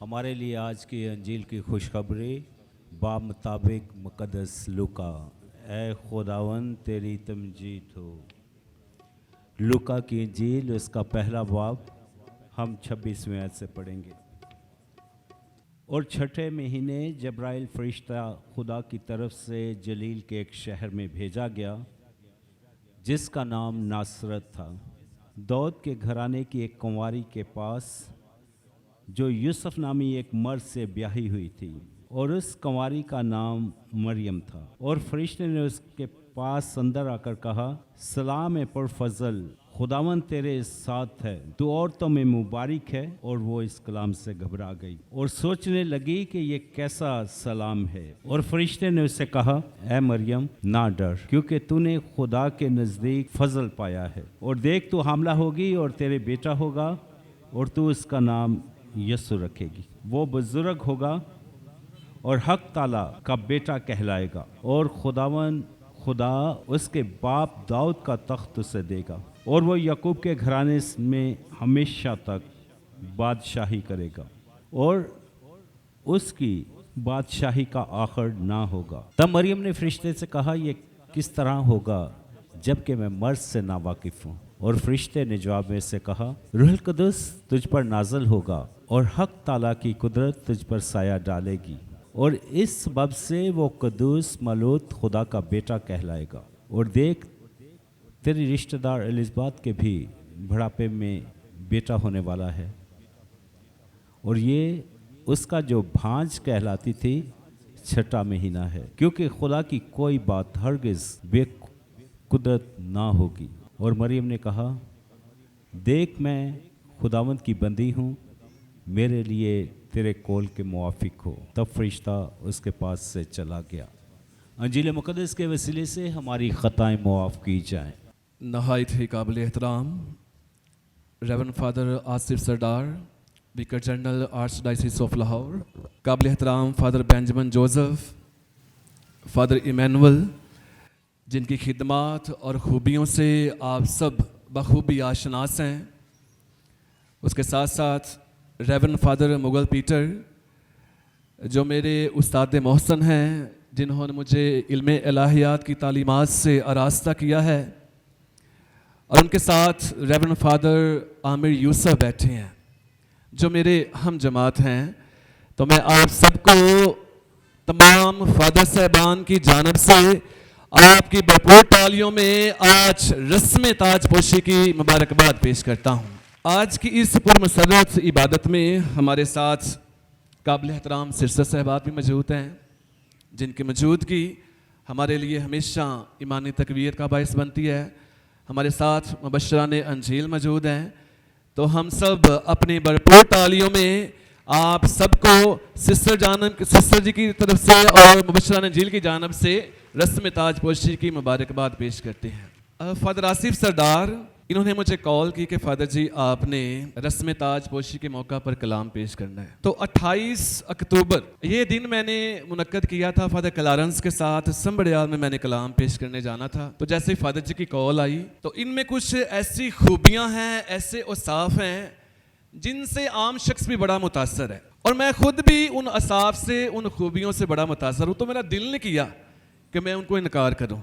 ہمارے لیے آج کی انجیل کی خوشخبری بامطابق مقدس لوکا۔ اے خداوند تیری تمجید ہو۔ لوکا کی انجیل اس کا پہلا باب ہم 26ویں آیت سے پڑھیں گے۔ اور چھٹے مہینے جبرائیل فرشتہ خدا کی طرف سے جلیل کے ایک شہر میں بھیجا گیا جس کا نام ناصرت تھا، داؤد کے گھرانے کی ایک کنواری کے پاس، جو یوسف نامی ایک مرد سے بیاہی ہوئی تھی، اور اس کنواری کا نام مریم تھا۔ اور فرشتے نے اس کے پاس اندر آ کر کہا، سلام ہے پرفضل، خداوند تیرے ساتھ ہے، تو عورتوں میں مبارک ہے۔ اور وہ اس کلام سے گھبرا گئی اور سوچنے لگی کہ یہ کیسا سلام ہے۔ اور فرشتے نے اسے کہا، اے مریم نہ ڈر، کیونکہ تو نے خدا کے نزدیک فضل پایا ہے، اور دیکھ تو حاملہ ہوگی اور تیرے بیٹا ہوگا، اور تو اس کا نام یسوع رکھے گی۔ وہ بزرگ ہوگا اور حق تعالیٰ کا بیٹا کہلائے گا، اور خدا اس کے باپ داؤد کا تخت اسے دے گا، اور وہ یعقوب کے گھرانے میں ہمیشہ تک بادشاہی کرے گا، اور اس کی بادشاہی کا آخر نہ ہوگا۔ تب مریم نے فرشتے سے کہا، یہ کس طرح ہوگا جبکہ میں مرد سے ناواقف ہوں؟ اور فرشتے نے جواب میں سے کہا، روح القدس تجھ پر نازل ہوگا، اور حق تعالیٰ کی قدرت تجھ پر سایہ ڈالے گی، اور اس سبب سے وہ قدوس مولود خدا کا بیٹا کہلائے گا۔ اور دیکھ تیری رشتہ دار الزبات کے بھی بڑھاپے میں بیٹا ہونے والا ہے، اور یہ اس کا جو بھانج کہلاتی تھی چھٹا مہینہ ہے، کیونکہ خدا کی کوئی بات ہرگز بے قدرت نہ ہوگی۔ اور مریم نے کہا، دیکھ میں خداوند کی بندی ہوں، میرے لیے تیرے قول کے موافق ہو۔ تب فرشتہ اس کے پاس سے چلا گیا۔ انجیل مقدس کے وسیلے سے ہماری خطائیں معاف کی جائیں۔ نہایت ہی قابل احترام reverend father Asif Sardar, vicar general archdiocese of Lahore, قابل احترام father Benjamin Joseph, father Emmanuel, جن کی خدمات اور خوبیوں سے آپ سب بخوبی آشناس ہیں، اس کے ساتھ ساتھ ریورنڈ فادر مغل پیٹر، جو میرے استاد محسن ہیں، جنہوں نے مجھے علم الہیات کی تعلیمات سے آراستہ کیا ہے، اور ان کے ساتھ ریورنڈ فادر عامر یوسف بیٹھے ہیں، جو میرے ہم جماعت ہیں۔ تو میں آپ سب کو تمام فادر صاحبان کی جانب سے آپ کی بھرپور تالیوں میں آج رسم تاج پوشی کی مبارکباد پیش کرتا ہوں۔ آج کی اس پرمسرت عبادت میں ہمارے ساتھ قابل احترام سرسر صاحبات بھی موجود ہیں، جن کی موجودگی ہمارے لیے ہمیشہ ایمانی تقویت کا باعث بنتی ہے۔ ہمارے ساتھ مبشران انجیل موجود ہیں، تو ہم سب اپنی بھرپور تالیوں میں آپ سب کو سسٹر جی کی طرف سے اور مبشران انجیل کی جانب سے رسم تاج پوشی کی مبارکباد پیش کرتے ہیں۔ فادر آصف سردار، انہوں نے مجھے کال کی کہ فادر جی آپ نے رسم تاج پوشی کے موقع پر کلام پیش کرنا ہے۔ تو 28 اکتوبر یہ دن میں نے منعقد کیا تھا فادر کلارنس کے ساتھ، سمبڑیال میں نے کلام پیش کرنے جانا تھا۔ تو جیسے ہی فادر جی کی کال آئی تو ان میں کچھ ایسی خوبیاں ہیں، ایسے اوصاف ہیں جن سے عام شخص بھی بڑا متاثر ہے، اور میں خود بھی ان اوصاف سے، ان خوبیوں سے بڑا متاثر ہوں۔ تو میرا دل نے کیا کہ میں ان کو انکار کروں،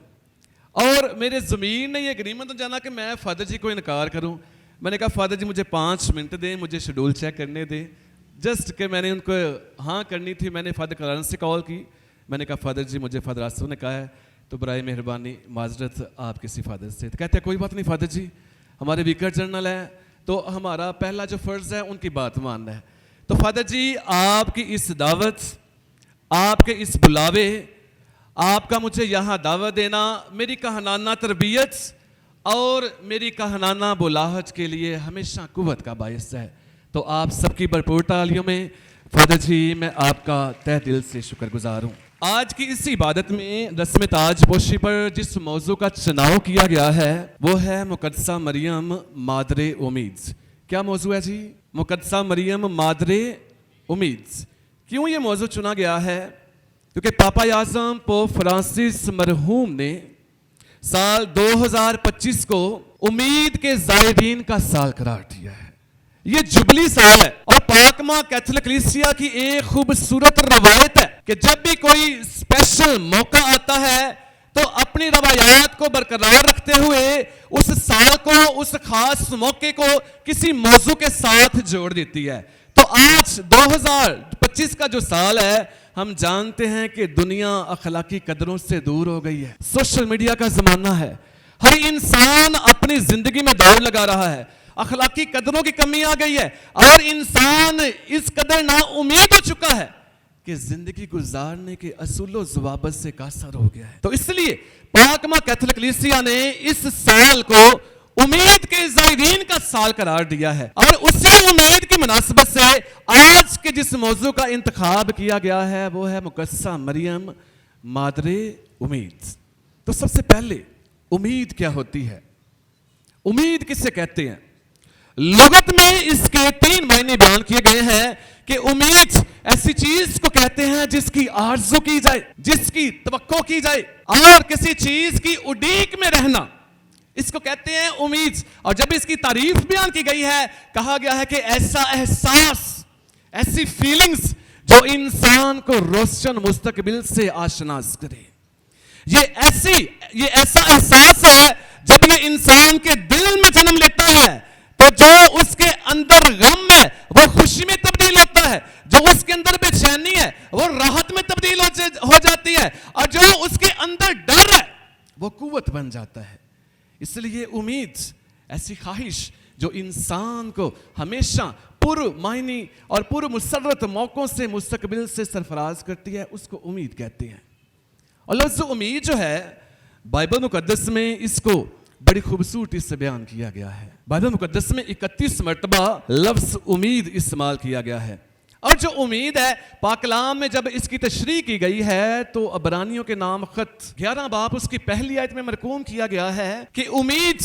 اور میرے ضمیر نے یہ اگریمنٹ جانا کہ میں فادر جی کو انکار کروں۔ میں نے کہا فادر جی مجھے 5 منٹ دیں، مجھے شیڈول چیک کرنے دیں، جسٹ کہ میں نے ان کو ہاں کرنی تھی۔ میں نے فادر کلارنس سے کال کی، میں نے کہا فادر جی مجھے فادر آصف نے کہا ہے، تو برائے مہربانی معذرت آپ کسی فادر سے۔ تو کہتے ہیں کوئی بات نہیں فادر جی، ہمارے ویکر جنرل ہیں، تو ہمارا پہلا جو فرض ہے ان کی بات ماننا ہے۔ تو فادر جی آپ کی اس دعوت، آپ کے اس بلاوے، آپ کا مجھے یہاں دعوت دینا میری کہنانہ تربیت اور میری کہنانہ بلاہٹ کے لیے ہمیشہ قوت کا باعث ہے۔ تو آپ سب کی بھرپور تالیوں میں فادر جی میں آپ کا تہ دل سے شکر گزار ہوں۔ آج کی اس عبادت میں رسم تاج پوشی پر جس موضوع کا چناؤ کیا گیا ہے وہ ہے مقدسہ مریم مادر امید۔ کیا موضوع ہے جی؟ مقدسہ مریم مادر امید۔ کیوں یہ موضوع چنا گیا ہے؟ کیونکہ پاپا اعظم پوپ فرانسس مرحوم نے سال 2025 کو امید کے زائرین کا سال قرار دیا ہے۔ یہ جبلی سال ہے اور پاک ماں کیتھولک کلیسیا کی ایک خوبصورت روایت ہے کہ جب بھی کوئی اسپیشل موقع آتا ہے تو اپنی روایات کو برقرار رکھتے ہوئے اس سال کو، اس خاص موقع کو کسی موضوع کے ساتھ جوڑ دیتی ہے. تو آج 2025 کا جو سال ہے، ہم جانتے ہیں کہ دنیا اخلاقی قدروں سے دور ہو گئی ہے. سوشل میڈیا کا زمانہ ہے، ہر انسان اپنی زندگی میں دوڑ لگا رہا ہے، اخلاقی قدروں کی کمی آ گئی ہے اور انسان اس قدر نا امید ہو چکا ہے کہ زندگی گزارنے کے اصول و ضوابط سے قاصر ہو گیا ہے. تو اس لیے پاک ماں کیتھولک کلیسیا نے اس سال کو امید کے زائرین کا سال قرار دیا ہے اور اسی امید کی مناسبت سے آج کے جس موضوع کا انتخاب کیا گیا ہے وہ ہے مقدسہ مریم مادر امید. تو سب سے پہلے امید کیا ہوتی ہے؟ امید کسے کہتے ہیں؟ لغت میں اس کے 3 معنی بیان کیے گئے ہیں کہ امید ایسی چیز کو کہتے ہیں جس کی آرزو کی جائے، جس کی توقع کی جائے اور کسی چیز کی اڈیک میں رہنا، اس کو کہتے ہیں امید. اور جب اس کی تعریف بیان کی گئی ہے، کہا گیا ہے کہ ایسا احساس، ایسی فیلنگز جو انسان کو روشن مستقبل سے آشناس کرے. یہ ایسا احساس ہے جب یہ انسان کے دل میں جنم لیتا ہے تو جو اس کے اندر غم ہے وہ خوشی میں تبدیل ہوتا ہے، جو اس کے اندر بے چینی ہے وہ راحت میں تبدیل ہو جاتی ہے اور جو اس کے اندر ڈر ہے وہ قوت بن جاتا ہے. اس لیے امید ایسی خواہش جو انسان کو ہمیشہ پر معنی اور پر مسرت موقعوں سے مستقبل سے سرفراز کرتی ہے، اس کو امید کہتے ہیں. اور لفظ امید جو ہے بائبل مقدس میں اس کو بڑی خوبصورتی سے بیان کیا گیا ہے. بائبل مقدس میں 31 مرتبہ لفظ امید استعمال کیا گیا ہے. اور جو امید ہے پاک کلام میں جب اس کی تشریح کی گئی ہے تو عبرانیوں کے نام خط 11 باب اس کی پہلی آیت میں مرقوم کیا گیا ہے کہ امید،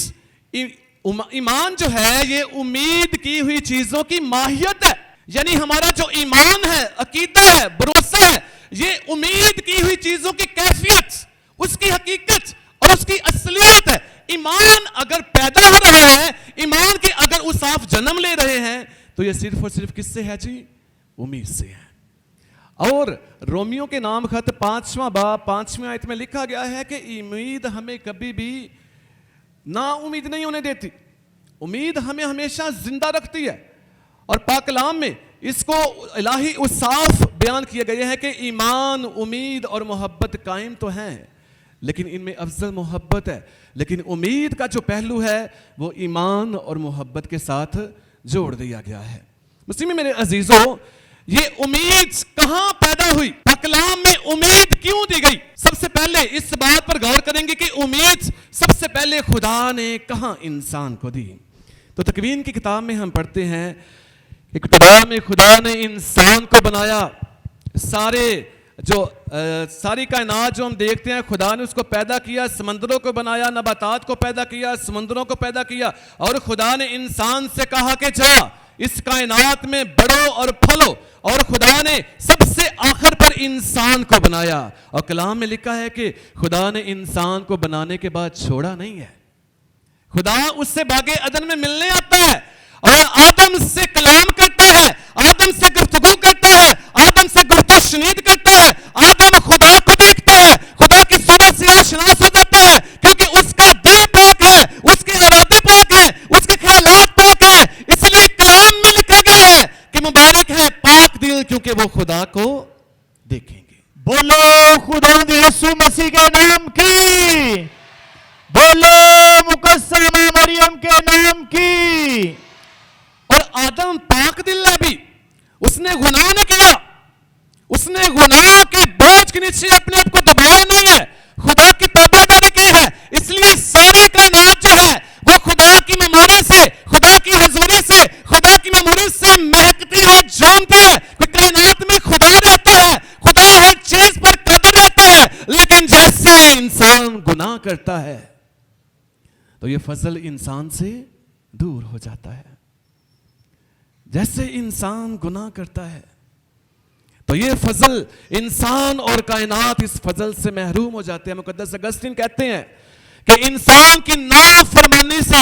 ایمان جو ہے یہ امید کی ہوئی چیزوں کی ماہیت ہے. یعنی ہمارا جو ایمان ہے، عقیدہ ہے، بھروسہ ہے، یہ امید کی ہوئی چیزوں کی کیفیت، اس کی حقیقت اور اس کی اصلیت ہے. ایمان اگر پیدا ہو رہا ہے، ایمان کے اگر اوصاف جنم لے رہے ہیں تو یہ صرف اور صرف کس سے ہے جی؟ امید سے ہے. اور رومیوں کے نام خط 5واں باب 5ویں آیت میں لکھا گیا ہے کہ امید ہمیں کبھی بھی نا امید نہیں ہونے دیتی، امید ہمیں ہمیشہ زندہ رکھتی ہے. اور پاک کلام میں اس کو الہی اوصاف بیان کیے گئے ہیں کہ ایمان، امید اور محبت قائم تو ہیں لیکن ان میں افضل محبت ہے. لیکن امید کا جو پہلو ہے وہ ایمان اور محبت کے ساتھ جوڑ دیا گیا ہے. مسلمین میرے عزیزوں، یہ امید کہاں پیدا ہوئی؟ پاک کلام میں امید کیوں دی گئی؟ سب سے پہلے اس بات پر غور کریں گے کہ امید سب سے پہلے خدا نے کہاں انسان کو دی. تو تکوین کی کتاب میں ہم پڑھتے ہیں ابتدا میں خدا نے انسان کو بنایا. ساری کائنات جو ہم دیکھتے ہیں خدا نے اس کو پیدا کیا، سمندروں کو بنایا، نباتات کو پیدا کیا، سمندروں کو پیدا کیا اور خدا نے انسان سے کہا کہ جا اس کائنات میں بڑھو اور پھلو. اور خدا نے سب سے آخر پر انسان کو بنایا اور کلام میں لکھا ہے کہ خدا نے انسان کو بنانے کے بعد چھوڑا نہیں ہے. خدا اس سے باغ عدن میں ملنے آتا ہے اور آدم سے کلام کرتا ہے، آدم سے گفتگو کرتا ہے، آدم سے گفتگو شنید کرتا ہے. آدم خدا کو دیکھتا ہے، خدا کی صورت سے آشناس ہو جاتا ہے کیونکہ اس کا دل پاک ہے، اس کے ارادے پاک ہیں، اس کے خیالات پاک ہیں. اس لیے کلام میں لکھا گیا ہے کہ مبارک ہے پاک دل کیونکہ وہ خدا کو دیکھیں گے. بولو خداوند یسوع مسیح کے نام کی، بولو مقدسہ ماں مریم کے نام کی. اور آدم پاک دل ہے بھی، اس نے گناہ نہیں کیا، اس نے گناہ کے بوجھ کے نیچے اپنے آپ کو دبایا نہیں ہے، خدا کی تابعداری کی ہے. اس لیے ساری کائنات جو ہے وہ خدا کی مموری سے، خدا کی حضوری سے، خدا کی مموری سے مہکتی ہے، جھومتی ہے. کائنات میں خدا رہتا ہے، خدا ہر چیز پر قادر رہتا ہے. لیکن جیسے انسان گناہ کرتا ہے تو یہ فضل انسان سے دور ہو جاتا ہے. جیسے انسان گناہ کرتا ہے تو یہ فضل انسان اور کائنات اس فضل سے محروم ہو جاتے ہیں. مقدس اگسطین کہتے ہیں کہ انسان کی نافرمانی سے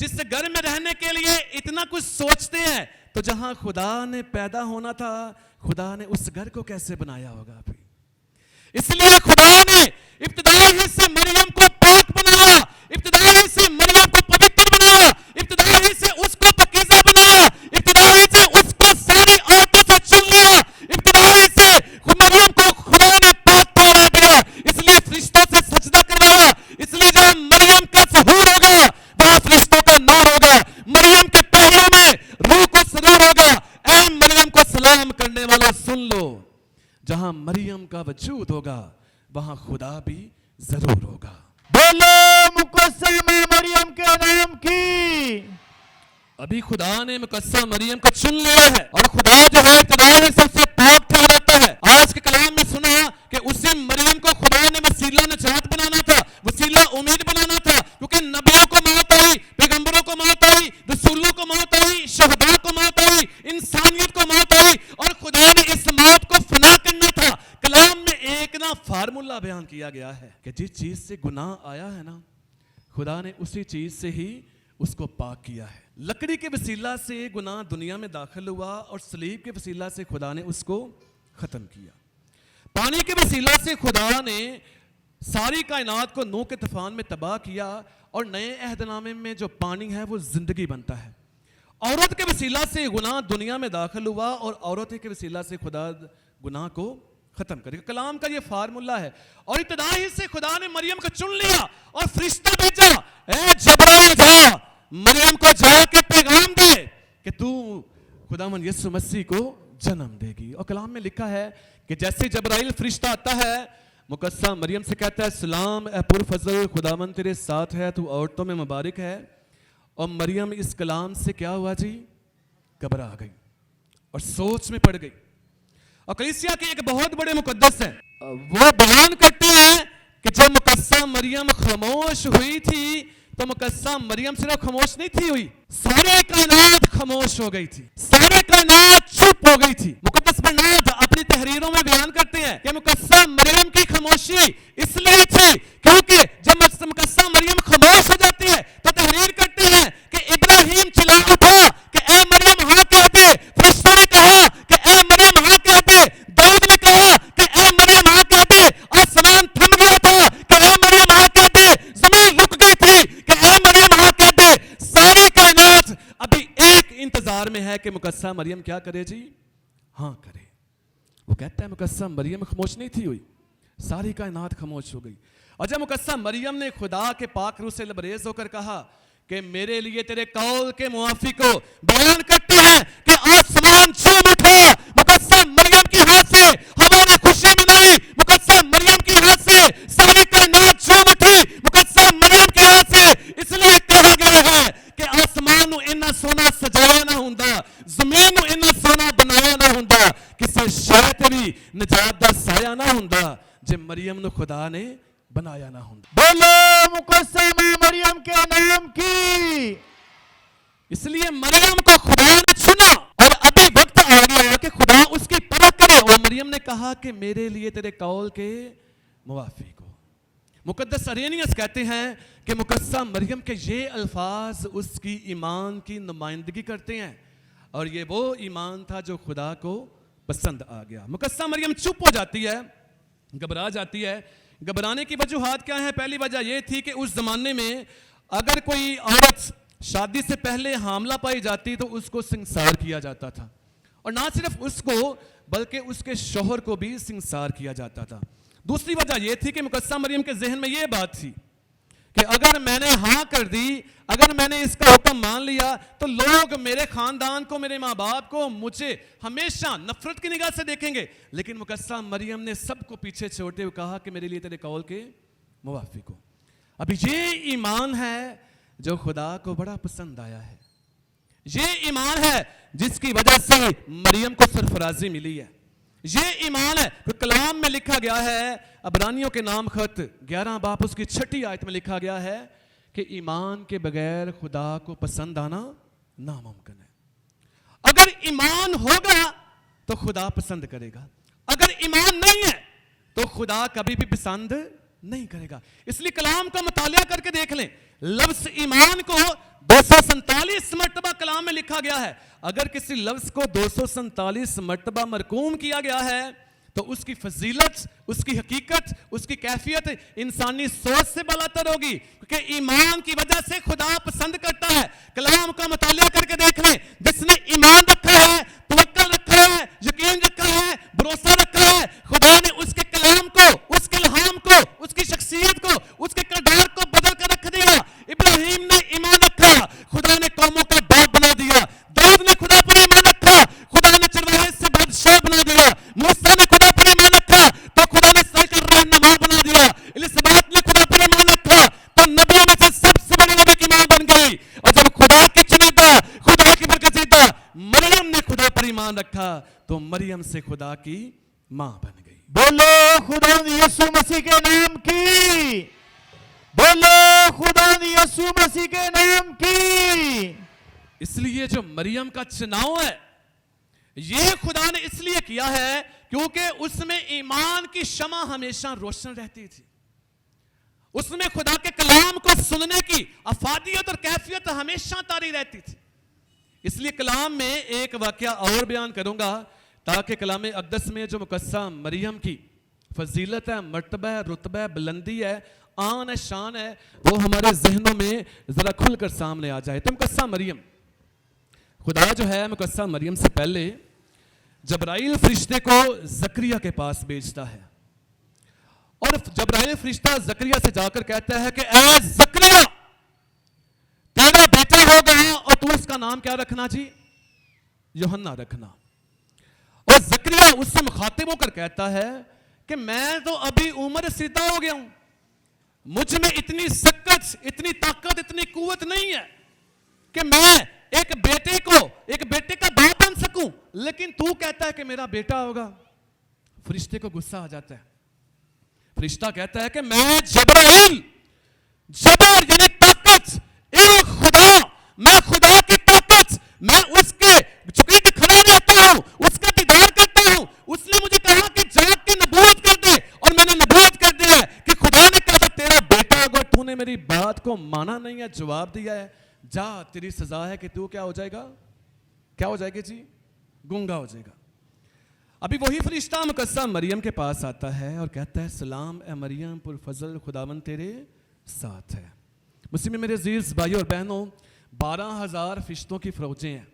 جس گھر میں رہنے کے لیے اتنا کچھ سوچتے ہیں تو جہاں خدا نے پیدا ہونا تھا خدا نے اس گھر کو کیسے بنایا ہوگا ابھی. اس لیے خدا نے ابتدائی سے مریم کو پاک بنایا, ابتدائی سے مریم کو پوتر بنایا, ابتدائی سے اس کو پاکیزہ بنایا, ابتدائی سے اس کو ساری عورتوں سے چن لیا, ابتدائی سے مریم کو خدا نے پاک ٹھہرا دیا. اس لیے فرشتوں سے سجدہ کروایا, اس لیے جب مریم کا ظہور ہوگا وہاں فرشتوں کا نور ہوگا, مریم کے پہلو میں روح کو سرور ہوگا. اے مریم کو سلام کرنے والا سن لو, جہاں مریم کا وجود ہوگا وہاں خدا بھی ضرور ہوگا. بولو مقدسہ مریم کے نام کی. ابھی خدا نے مقدسہ مریم کو چن لیا ہے اور خدا جو ہے ابتدائی سے اسے پاک ٹھہراتا ہے. آج کے کلام میں سنا کہ اسی مریم کو خدا نے وسیلہ نجات بنانا تھا, وسیلہ امید بنانا تھا, کیونکہ نبیوں کو موت آئی, پیغمبروں کو موت آئی, رسولوں کو موت آئی, شہداء کو موت آئی, انسانیت کو موت آئی, اور خدا نے اس موت کو فنا کرنا تھا. کلام میں ایک نا فارمولہ بیان کیا گیا ہے کہ جس چیز سے گناہ آیا ہے نا خدا نے اسی چیز سے ہی اس کو پاک کیا ہے. لکڑی کے وسیلہ سے گناہ دنیا میں داخل ہوا اور صلیب کے وسیلہ سے خدا نے اس کو ختم کیا. پانی کے وسیلہ سے خدا نے ساری کائنات کو نوح کے طوفان میں تباہ کیا اور نئے عہد نامے میں جو پانی ہے وہ زندگی بنتا ہے. عورت کے وسیلہ سے گناہ دنیا میں داخل ہوا اور عورت کے وسیلہ سے خدا گناہ کو ختم کرے گا. کلام کا یہ فارمولہ ہے. اور ابتدائی سے خدا نے مریم کو چن لیا اور فرشتہ بھیجا, اے جبرائیل جا مریم کو جا کے پیغام دے کہ تو خداوند یسوع مسیح کو جنم دے گی. اور کلام میں لکھا ہے کہ جیسے جبرائیل فرشتہ آتا ہے مقدسہ مریم سے کہتا ہے سلام اے پرفضل خداوند تیرے ساتھ ہے, تو عورتوں میں مبارک ہے. اور مریم اس کلام سے کیا ہوا جی, گھبرا گئی اور سوچ میں پڑ گئی. اور کلیسیا کے ایک بہت بڑے مقدس ہیں, وہ بیان کرتے ہیں کہ جب مقدسہ مریم خاموش ہوئی تھی تو مقدسہ مریم صرف خاموش نہیں تھی ہوئی, سارے کائنات خاموش ہو گئی تھی, سارے کائنات چپ ہو گئی تھی. مقدس برنارد اپنی تحریروں میں بیان کرتے ہیں کہ مقدسہ مریم کی خاموشی اس لیے تھی کیونکہ جب مقدسہ مریم خاموش ہو جاتی ہے تو تحریر کرتے ہیں کہ ابراہیم چلا اٹھا کہ اے مریم ہاں کہہ دے, فرشتوں نے کہا کہ اے مریم ہاں کہہ دے, داؤد نے کہا کہ اے مریم ہاں کہہ دے, آسمان تھم گیا تھا کہ اے مریم ہاں کہہ دے, زمین رک گئی تھی کہ اے مریم ہاں کہہ دے. ساری کائنات ابھی ایک انتظار میں ہے کہ مقدسہ مریم کیا کرے جی, ہاں کرے. وہ کہتا ہے مقدسہ مریم خاموش نہیں تھی ہوئی, ساری کائنات خاموش ہو گئی. اور جب مقدسہ مریم نے خدا کے پاک روح سے لبریز ہو کر کہا کہ میرے لیے تیرے قول کے موافق ہو, بیان کرتے ہیں کہ آسمان جھوم اٹھا. مقدسہ مریم کے ہاتھ سے ہوا نے خوشی منائی, مقدسہ مریم کے ہاتھ سے ساری کائنات جھوم اٹھی, مقدسہ مریم کے ہاتھ سے. اس لیے کہا گیا ہے کہ آسمان اینا سونا سجایا نہ ہوندا, زمین اینا سونا بنایا نہ ہوندا, کسی شے تے بھی نجات دا سایہ نہ ہوندا جے مریم نو خدا نے بنایا نہ ہوندا. بولو مقدسہ مریم کے نام کی. اس لیے مریم کو خدا نے چنا اور ابھی وقت آ گیا کہ خدا اس کی پرکھ کرے. اور مریم نے کہا کہ میرے لیے تیرے قول کے موافق ہو. مقدس ارینیس کہتے ہیں کہ مقدسہ مریم کے یہ الفاظ اس کی ایمان کی نمائندگی کرتے ہیں اور یہ وہ ایمان تھا جو خدا کو پسند آ گیا. مقدسہ مریم چپ ہو جاتی ہے, گھبرا جاتی ہے. گھبرانے کی وجوہات کیا ہیں؟ پہلی وجہ یہ تھی کہ اس زمانے میں اگر کوئی عورت شادی سے پہلے حاملہ پائی جاتی تو اس کو سنسار کیا جاتا تھا, اور نہ صرف اس کو بلکہ اس کے شوہر کو بھی سنسار کیا جاتا تھا. دوسری وجہ یہ تھی کہ مقدسہ مریم کے ذہن میں یہ بات تھی کہ اگر میں نے ہاں کر دی, اگر میں نے اس کا حکم مان لیا تو لوگ میرے خاندان کو, میرے ماں باپ کو, مجھے ہمیشہ نفرت کی نگاہ سے دیکھیں گے. لیکن مقدسہ مریم نے سب کو پیچھے چھوڑتے ہوئے کہا کہ میرے لیے تیرے قول کے موافق ہو. ابھی یہ ایمان ہے جو خدا کو بڑا پسند آیا ہے. یہ ایمان ہے جس کی وجہ سے مریم کو سرفرازی ملی ہے. یہ ایمان ہے کہ کلام میں لکھا گیا ہے, عبرانیوں کے نام خط 11 باب اس کی 6 آیت میں لکھا گیا ہے کہ ایمان کے بغیر خدا کو پسند آنا ناممکن ہے. اگر ایمان ہوگا تو خدا پسند کرے گا, اگر ایمان نہیں ہے تو خدا کبھی بھی پسند نہیں کرے گا. اس لیے کلام کا مطالعہ کر کے دیکھ لیں, لفظ ایمان کو 247 مرتبہ کلام میں لکھا گیا ہے. اگر کسی لفظ کو 247 مرتبہ مرقوم کیا گیا ہے تو اس کی فضیلت, اس کی حقیقت, اس کی کیفیت انسانی سوچ سے بالاتر ہوگی, کیونکہ ایمان کی وجہ سے خدا پسند کرتا ہے. کلام کا مطالعہ کر کے دیکھ لیں, جس نے ایمان رکھا ہے, توکل رکھا ہے, یقین رکھا ہے, بھروسہ رکھا ہے, خدا نے اس کے کلام کو, اس کے الہام کو, اس کی شخصیت کو, اس کے کردار کو بدل کر رکھ دیا. ابراہیم نے ایمان رکھا, خدا نے قوموں کا باپ بنا دیا. داؤد نے خدا پر ایمان رکھا, خدا نے چرواہے سے بادشاہ بنا دیا. موسیٰ نے خدا پر ایمان رکھا تو خدا نے سائیکل رہنما بنا دیا. الیسابت نے خدا پر ایمان رکھا تو نبیوں میں سے سب سے بڑی نبی کی ماں بن گئی. اور جب خدا کی چنیدہ, خدا کی برگزیدہ مریم نے خدا پر ایمان رکھا تو مریم سے خدا کی ماں بن گئی. بولو خدا یسوع مسیح کے نام کی, بولو خدا یسوع مسیح کے نام کی. اس لیے جو مریم کا چناؤ ہے یہ خدا نے اس لیے کیا ہے کیونکہ اس میں ایمان کی شمع ہمیشہ روشن رہتی تھی. اس میں خدا کے کلام کو سننے کی افادیت اور کیفیت ہمیشہ طاری رہتی تھی. اس لیے کلام میں ایک واقعہ اور بیان کروں گا تاکہ کلام اقدس میں جو مقدسہ مریم کی فضیلت ہے, مرتبہ ہے, رتبہ ہے, بلندی ہے, آن ہے, شان ہے, وہ ہمارے ذہنوں میں ذرا کھل کر سامنے آ جائے. تو مقدسہ مریم, خدا جو ہے مقدسہ مریم سے پہلے جبرائیل فرشتے کو زکریا کے پاس بھیجتا ہے, اور جبرائیل فرشتہ زکریا سے جا کر کہتا ہے کہ اے زکریا, تیرا بیٹا ہوگا اور تو اس کا نام کیا رکھنا جی؟ یوحنا رکھنا. اور زکریا اس سے مخاطب ہو کر کہتا ہے کہ میں تو ابھی عمر رسیدہ ہو گیا ہوں, مجھ میں اتنی سکت, اتنی طاقت, اتنی قوت نہیں ہے کہ میں ایک بیٹے کا باپ بن سکوں, لیکن تو کہتا ہے کہ میرا بیٹا ہوگا. فرشتے کو غصہ آ جاتا ہے. فرشتہ کہتا ہے کہ میں جبرائیل, جبر یعنی طاقت, اے خدا, میں خدا کی طاقت, میں اس کے چکے کھڑا رہتا ہوں, اس کا دیدار کرتا ہوں. اس نے مجھے کہا کہ جا کے نبوت کر دے, اور میں نے نبوت کر دی ہے کہ خدا نے کہا تیرا بیٹا ہوگا. تو نے میری بات کو مانا نہیں ہے, جواب دیا ہے, جا تیری سزا ہے کہ تو کیا ہو جائے گا, کیا ہو جائے گا جی؟ گونگا ہو جائے گا. ابھی وہی فرشتہ مقدسہ مریم کے پاس آتا ہے اور کہتا ہے سلام اے مریم پر فضل, خداوند تیرے ساتھ ہے. مسیح میں میرے عزیز بھائیوں اور بہنوں, 12,000 فرشتوں کی فوجیں ہیں,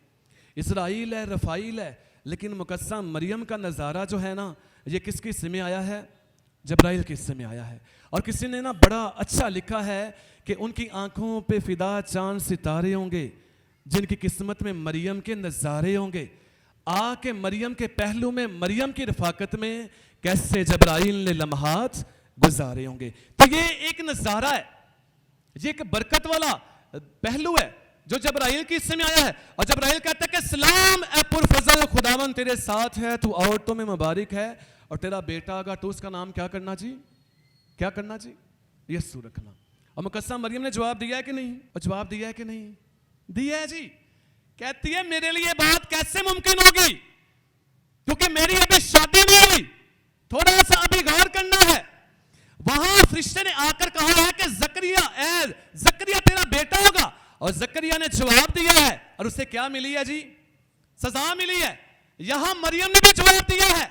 اسرائیل ہے, رفائیل ہے, لیکن مقدسہ مریم کا نظارہ جو ہے نا, یہ کس کے حصے میں آیا ہے؟ جبرائیل کے حصے میں آیا ہے. اور کسی نے نا بڑا اچھا لکھا ہے کہ ان کی آنکھوں پہ فدا چاند ستارے ہوں گے جن کی قسمت میں مریم کے نظارے ہوں گے. آ کے مریم کے پہلو میں, مریم کی رفاقت میں کیسے جبرائیل نے لمحات گزارے ہوں گے. تو یہ ایک نظارہ ہے, یہ ایک برکت والا پہلو ہے جو جبرائیل کے حصے میں آیا ہے. اور جبرائیل کہتا ہے کہ سلام اے پر فضل, خداوند تیرے ساتھ ہے, تو عورتوں میں مبارک ہے, اور تیرا بیٹا آگا تو اس کا نام کیا کرنا جی؟ کیا کرنا جی؟ یسوع رکھنا. اور مقدسہ مریم نے جواب دیا ہے کہ نہیں؟ اور جواب دیا ہے کہ نہیں؟ دیا ہے جی. کہتی ہے میرے لیے بات کیسے ممکن ہوگی, کیونکہ میری ابھی شادی نہیں ہوئی, تھوڑا سا ابھی غور کرنا ہے. وہاں فرشتے نے آ کر کہا ہے کہ زکریا تیرا بیٹا ہوگا, اور زکریا نے جواب دیا ہے, اور اسے کیا ملی ہے جی؟ سزا ملی ہے. یہاں مریم نے بھی جواب دیا ہے,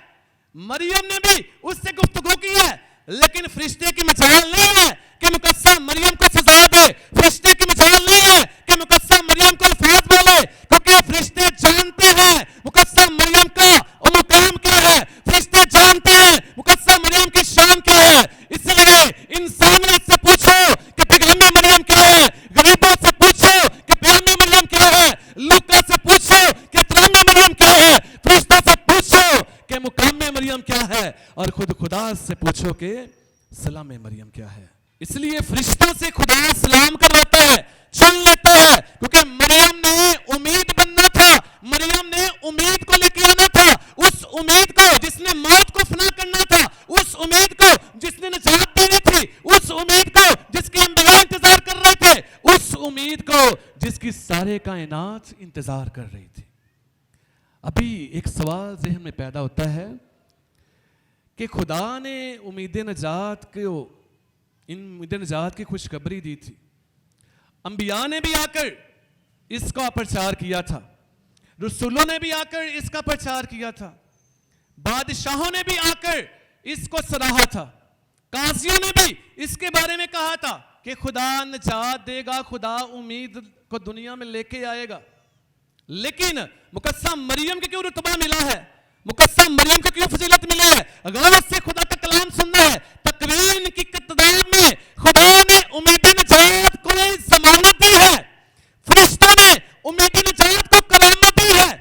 مریم نے بھی اس سے گفتگو کی ہے, لیکن فرشتے کی مجال نہیں ہے کہ مقدسہ مریم کو سزا دے. فرشتے کی مجال نہیں ہے کہ مقدسہ مریم کو الفاظ بولے, کیونکہ فرشتے جانتے ہیں مقدسہ مریم کا مقام کیا ہے, فرشتے جانتے ہیں مقدسہ مریم کی شان کیا ہے. اس لیے انسانیت سے پوچھو کہ پیغام مریم کیا ہے, غریبوں سے پوچھو کہ پیغام مریم کیا ہے, لوکا سے پوچھو کہ احترام مریم کیا ہے, فرشتوں سے پوچھو کہ مقام مریم کیا ہے, اور خود خدا سے پوچھو کہ سلام مریم کیا ہے. اس لیے فرشتوں سے خدا سلام کرواتا ہے, چن لیتا ہے, کیونکہ مریم نے امید بننا تھا, مریم نے امید کو لے کے آنا تھا, اس امید کو جس نے موت کو فنا کرنا تھا, اس امید کو جس نے نجات دینی تھی, اس امید کو جس کے انبیاء انتظار کر رہے تھے, اس امید کو جس کی سارے کائنات انتظار کر رہی تھی. ابھی ایک سوال ذہن میں پیدا ہوتا ہے کہ خدا نے امید نجات کی خوشخبری دی تھی, انبیاء نے بھی آ کر اس کا پرچار کیا تھا, رسولوں نے بھی آ کر اس کا پرچار کیا تھا, بادشاہوں نے بھی آ کر اس کو سراہا تھا, قاضیوں نے بھی اس کے بارے میں کہا تھا کہ خدا نجات دے گا, خدا امید کو دنیا میں لے کے آئے گا. لیکن مقدسہ مریم کو کیوں رتبہ ملا ہے, مقدسہ مریم کو کیوں فضیلت ملی ہے؟ غور سے خدا کا کلام سننا ہے. تکوین کی کتاب میں خدا نے امید نجات کو ضمانت دی ہے, فرشتوں نے امید نجات کو کرامت دی ہے,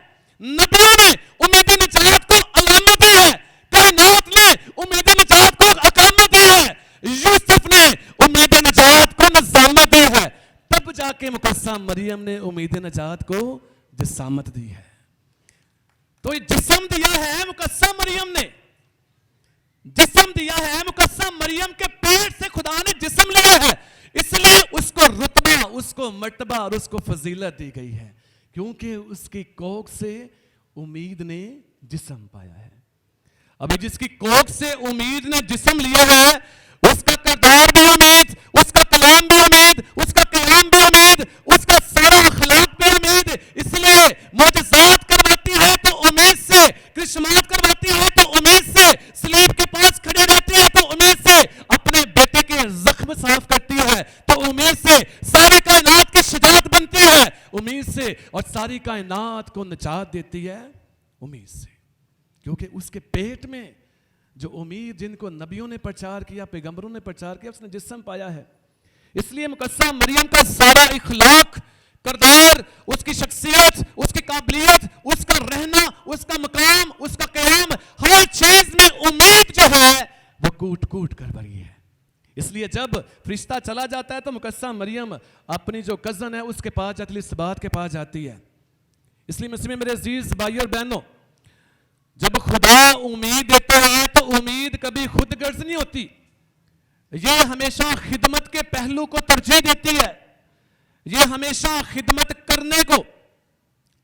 نبیوں نے امید نجات کو علامت دی ہے, کائنات نے امید نجات کو اقامت دی ہے, یوسف نے امید نجات کو نظامت دی ہے, تب جا کے مقدسہ مریم نے امید نجات کو جسامت دی ہے. تو یہ جسم دیا ہے مقدسہ مریم نے, جسم دیا ہے مقدسہ مریم کے پیٹ سے خدا نے جسم لیا ہے, اس لیے اس کو رتبہ, اس کو مرتبہ اور اس کو فضیلت دی گئی ہے, کیونکہ اس کی کوکھ سے امید نے جسم پایا ہے. ابھی جس کی کوکھ سے امید نے جسم لیا ہے اس کا کردار بھی امید, اس کا کلام بھی امید, اس کا قیام بھی امید, اس کا سارا اخلاق بھی امید. اس لیے معجزات کرواتی ہے تو امید سے, کرشمات کرواتی ہے تو امید سے, صلیب کے پاس کھڑی رہتی ہے تو امید سے, اپنے بیٹے کے زخم صاف کرتی ہے تو امید سے, ساری کائنات کی شجاعت بنتی ہے امید سے, اور ساری کائنات کو نجات دیتی ہے امید سے, کیونکہ اس کے پیٹ میں جو امید جن کو نبیوں نے پرچار کیا, پیغمبروں نے پرچار کیا, اس نے جسم پایا ہے. اس لیے مقدسہ مریم کا سارا اخلاق, کردار, اس کی شخصیت, اس کی قابلیت, اس کا رہنا, اس کا مقام, اس کا قیام, ہر چیز میں امید جو ہے وہ کوٹ کوٹ کر بھری ہے. اس لیے جب فرشتہ چلا جاتا ہے تو مقدسہ مریم اپنی جو کزن ہے اس کے پاس جاتی ہے, الیسابت کے پاس جاتی ہے. اس لیے مسیح میں میرے عزیز بھائی اور بہنوں, جب خدا امید دیتا ہے تو امید کبھی خود غرض نہیں ہوتی, یہ ہمیشہ خدمت کے پہلو کو ترجیح دیتی ہے, یہ ہمیشہ خدمت کرنے کو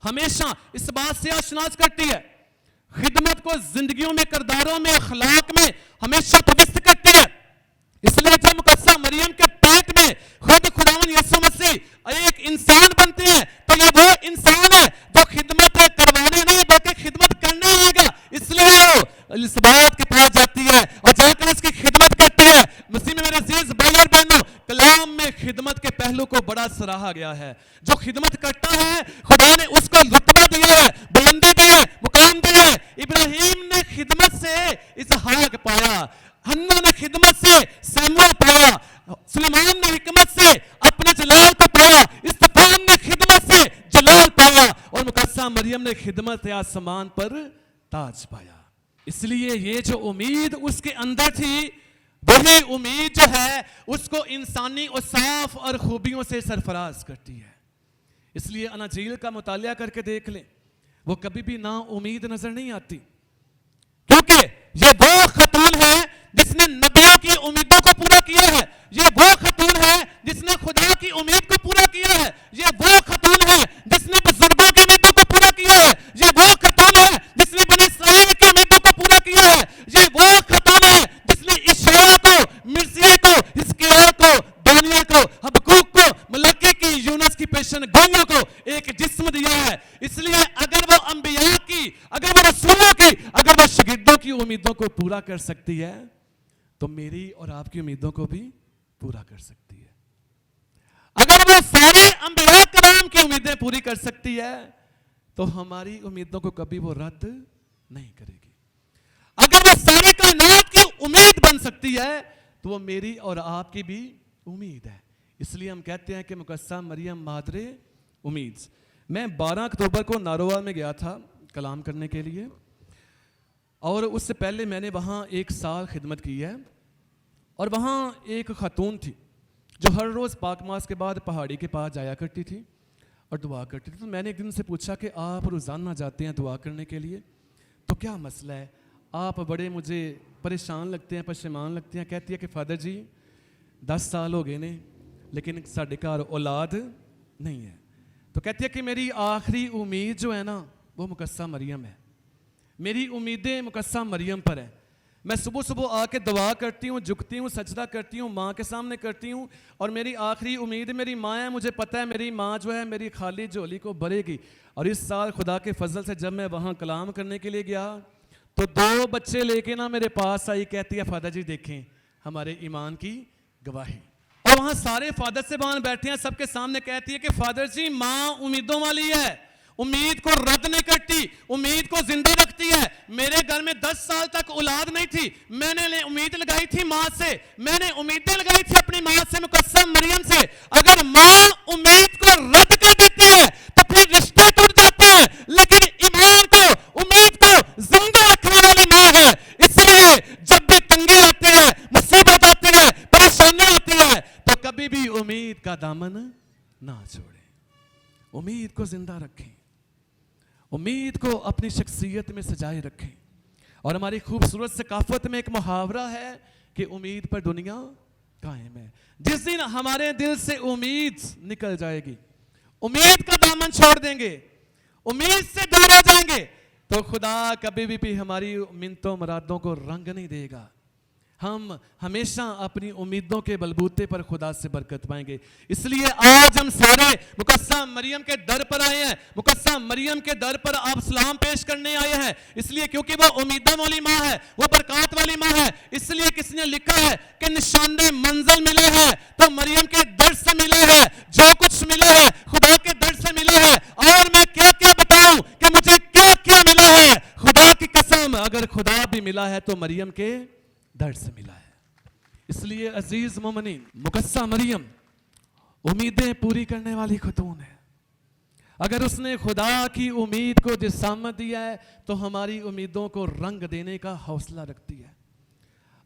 ہمیشہ اس بات سے آشناس کرتی ہے, خدمت کو زندگیوں میں, کرداروں میں, اخلاق میں ہمیشہ پوست کرتی ہے. اس لیے جب مقدسہ مریم کے پیٹ میں خود خداوند یسوع مسیح ایک انسان بنتے ہیں تو یہ وہ انسان ہے جو خدمت کروانے نہیں بلکہ خدمت کرنے آئے گا. اس لیے وہ الیسابت کے پاس جاتی ہے اور جا کر اس کی خدمت کرتی ہے. مسیح میں میرے عزیز بھائی اور بہنوں, کلام میں خدمت کے پہلو کو بڑا سراہا گیا ہے. جو خدمت کرتا ہے خدا نے اس کو رتبہ دیا ہے, بلندی دی ہے, مقام دیا ہے. ابراہیم نے خدمت سے اسحاق پایا, حنا نے خدمت سے سیموئیل پایا, سلیمان نے حکمت سے اپنے جلال کو پایا, استفان نے خدمت سے جلال پایا, اور مقدسہ مریم نے خدمت آسمان پر تاج پایا. اس لیے یہ جو امید اس کے اندر تھی وہی امید جو ہے اس کو انسانی اوصاف اور خوبیوں سے سرفراز کرتی ہے. اس لیے اناجیل کا مطالعہ کر کے دیکھ لیں, وہ کبھی بھی نا امید نظر نہیں آتی, کیونکہ یہ وہ خاتون ہے جس نے نبیوں کی امیدوں کو پورا کیا ہے, یہ وہ خاتون ہے جس نے خدا کی امید کو پورا کیا ہے, یہ وہ خاتون ہے جس نے بزرگوں کی امیدوں کو پورا کیا ہے, یہ وہ خاتون ہے جس نے بنی اسرائیل کی امیدوں کو پورا کیا ہے, یہ وہ خاتون ہے جس نے اشعیا کو, مرثیہ کو, حزقیال کو, دانیہ کو, حبقوق کو, ملاکی کی, یونس کی پیشن گوئیوں کو ایک جسم دیا ہے. اس لیے اگر وہ انبیاء کی, اگر وہ رسولوں کی, اگر وہ شاگردوں کی امیدوں کو پورا کر سکتی ہے تو میری اور آپ کی امیدوں کو بھی پورا کر سکتی ہے. اگر وہ سارے انبیاء کرام کی امیدیں پوری کر سکتی ہے تو ہماری امیدوں کو کبھی وہ رد نہیں کرے گی. اگر وہ ساری کائنات کی امید بن سکتی ہے تو وہ میری اور آپ کی بھی امید ہے. اس لیے ہم کہتے ہیں کہ مقدسہ مریم مادر امید. میں 12 اکتوبر کو ناروا میں گیا تھا کلام کرنے کے لیے, اور اس سے پہلے میں نے وہاں 1 سال خدمت کی ہے, اور وہاں ایک خاتون تھی جو ہر روز پاک ماس کے بعد پہاڑی کے پاس جایا کرتی تھی اور دعا کرتی تھی. تو میں نے ایک دن سے پوچھا کہ آپ روزانہ جاتے ہیں دعا کرنے کے لیے, تو کیا مسئلہ ہے, آپ بڑے مجھے پریشان لگتے ہیں, پشیمان لگتے ہیں. کہتی ہے کہ فادر جی 10 سال ہو گئے نے لیکن ساڈے گھر اولاد نہیں ہے. تو کہتی ہے کہ میری آخری امید جو ہے نا وہ مقدسہ مریم ہے, میری امیدیں مقدسہ مریم پر ہیں. میں صبح صبح آ کے دعا کرتی ہوں, جھکتی ہوں, سجدہ کرتی ہوں, ماں کے سامنے کرتی ہوں, اور میری آخری امید میری ماں ہے. مجھے پتہ ہے میری ماں جو ہے میری خالی جھولی کو بھرے گی. اور اس سال خدا کے فضل سے جب میں وہاں کلام کرنے کے لیے گیا تو 2 بچے لے کے نا میرے پاس آئی, کہتی ہے فادر جی دیکھیں ہمارے ایمان کی گواہی. اور وہاں سارے فادر صاحبان بیٹھے ہیں, سب کے سامنے کہتی ہے کہ فادر جی ماں امیدوں والی ہے, امید کو رد نہیں کرتی, امید کو زندہ رکھتی ہے. میرے گھر میں 10 سال تک اولاد نہیں تھی, میں نے امید لگائی تھی ماں سے, میں نے امیدیں لگائی تھی اپنی ماں سے, مقدم مریم سے. اگر ماں امید کو رد کر دیتی ہے تو پھر رشتے ٹوٹ جاتے ہیں, لیکن ایمان کو, امید کو زندہ رکھنے والی ماں ہے. اس لیے جب بھی تنگے آتے ہیں, مصیبت آتے ہیں, پریشانیاں آتی ہیں, تو کبھی بھی امید کا دامن نہ چھوڑیں, امید کو زندہ رکھیں, امید کو اپنی شخصیت میں سجائے رکھیں. اور ہماری خوبصورت ثقافت میں ایک محاورہ ہے کہ امید پر دنیا قائم ہے. جس دن ہمارے دل سے امید نکل جائے گی, امید کا دامن چھوڑ دیں گے, امید سے دور ہو جائیں گے, تو خدا کبھی بھی ہماری منتوں مرادوں کو رنگ نہیں دے گا. ہم ہمیشہ اپنی امیدوں کے بلبوتے پر خدا سے برکت پائیں گے. اس لیے آج ہم سارے مقدسہ مریم کے در پر آئے ہیں, مقدسہ مریم کے در پر آپ سلام پیش کرنے آئے ہیں, اس لیے کیونکہ وہ امیدوں والی ماں ہے, وہ برکات والی ماں ہے. اس لیے کسی نے لکھا ہے کہ نشاندہ منزل ملے ہیں تو مریم کے در سے ملے ہیں, جو کچھ ملا ہے خدا کے در سے ملا ہے. اور میں کیا کیا بتاؤں کہ مجھے کیا کیا ملا ہے, خدا کی قسم اگر خدا بھی ملا ہے تو مریم کے در سے ملا ہے. اس لیے عزیز مومنین, مقدسہ مریم امیدیں پوری کرنے والی خاتون ہے. اگر اس نے خدا کی امید کو جسامت دیا ہے تو ہماری امیدوں کو رنگ دینے کا حوصلہ رکھتی ہے.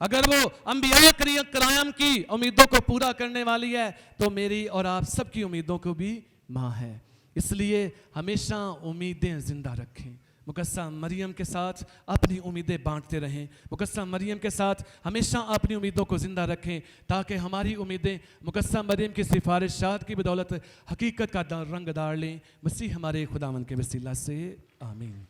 اگر وہ انبیاء کرام کی امیدوں کو پورا کرنے والی ہے تو میری اور آپ سب کی امیدوں کو بھی ماں ہے. اس لیے ہمیشہ امیدیں زندہ رکھیں, مقدسہ مریم کے ساتھ اپنی امیدیں بانٹتے رہیں, مقدسہ مریم کے ساتھ ہمیشہ اپنی امیدوں کو زندہ رکھیں, تاکہ ہماری امیدیں مقدسہ مریم کی سفارشات کی بدولت حقیقت کا رنگ دار لیں. مسیح ہمارے خداوند کے وسیلہ سے آمین.